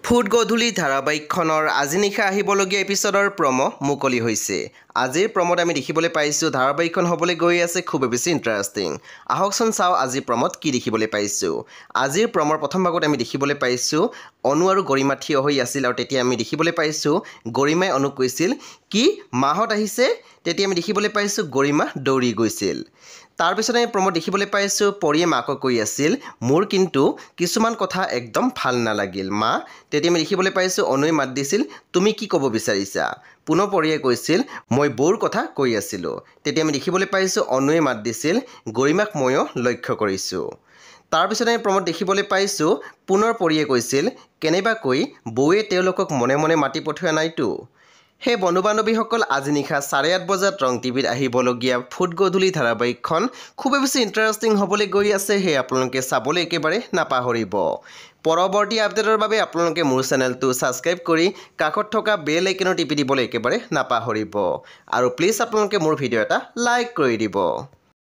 Food গধূলি ধাৰাবাহিকখনৰ আজি নিশা আহিবলগীয়া এপিছডৰ প্ৰম' মুকলি হৈছে। আজিৰ প্ৰম'ত আমি দেখিবলৈ পাইছোঁ ধাৰাবাহিকখন হ'বলৈ গৈ আছে খুবেই বেছি ইণ্টাৰেষ্টিং। আহকচোন চাওঁ আজিৰ প্ৰম'ত কি দেখিবলৈ পাইছোঁ। আজিৰ প্ৰম'ৰ প্ৰথম ভাগত আমি দেখিবলৈ পাইছোঁ অনু আৰু গৰিমা থিয় হৈ আছিল আৰু তেতিয়া আমি দেখিবলৈ পাইছোঁ গৰিমাই অনুক কৈছিল কি মাহঁত আহিছে। তেতিয়া আমি দেখিবলৈ পাইছোঁ গৰিমা দৌৰি গৈছিল। তাৰপিছত আমি প্ৰম'ত দেখিবলৈ পাইছোঁ পৰিয়ে মাকক কৈ আছিল মোৰ কিন্তু কিছুমান কথা একদম ভাল নালাগিল মা। তেতিয়া আমি দেখিবলৈ পাইছোঁ অনুৱে মাত দিছিল তুমি কি ক'ব বিচাৰিছা। পুনৰ পৰিয়ে কৈছিল মই বৌৰ কথা কৈ আছিলোঁ। তেতিয়া আমি দেখিবলৈ পাইছোঁ অনুৱে মাত দিছিল গৰিমাক ময়ো লক্ষ্য কৰিছোঁ। তাৰপিছত আমি প্ৰম'ত দেখিবলৈ পাইছোঁ পুনৰ পৰিয়ে কৈছিল কেনেবাকৈ বৌয়ে তেওঁলোকক মনে মনে মাতি পঠোৱা নাইতো। সেই বন্ধু বান্ধৱীসকল আজি নিশা 8:30 বজাত ৰং টিভিত আহিবলগীয়া ফুড গধূলি ধাৰাবাহিকখন খুবেই বেছি ইণ্টাৰেষ্টিং হ'বলৈ গৈ আছে। সেই আপোনালোকে চাবলৈ একেবাৰে নাপাহৰিব। পৰৱৰ্তী আপডেটৰ বাবে আপোনালোকে মোৰ চেনেলটো ছাবস্ক্ৰাইব কৰি কাষত থকা বেল আইকনত টিপি দিবলৈ একেবাৰে নাপাহৰিব আৰু প্লিজ আপোনালোকে মোৰ ভিডিঅ' এটা লাইক কৰি দিব।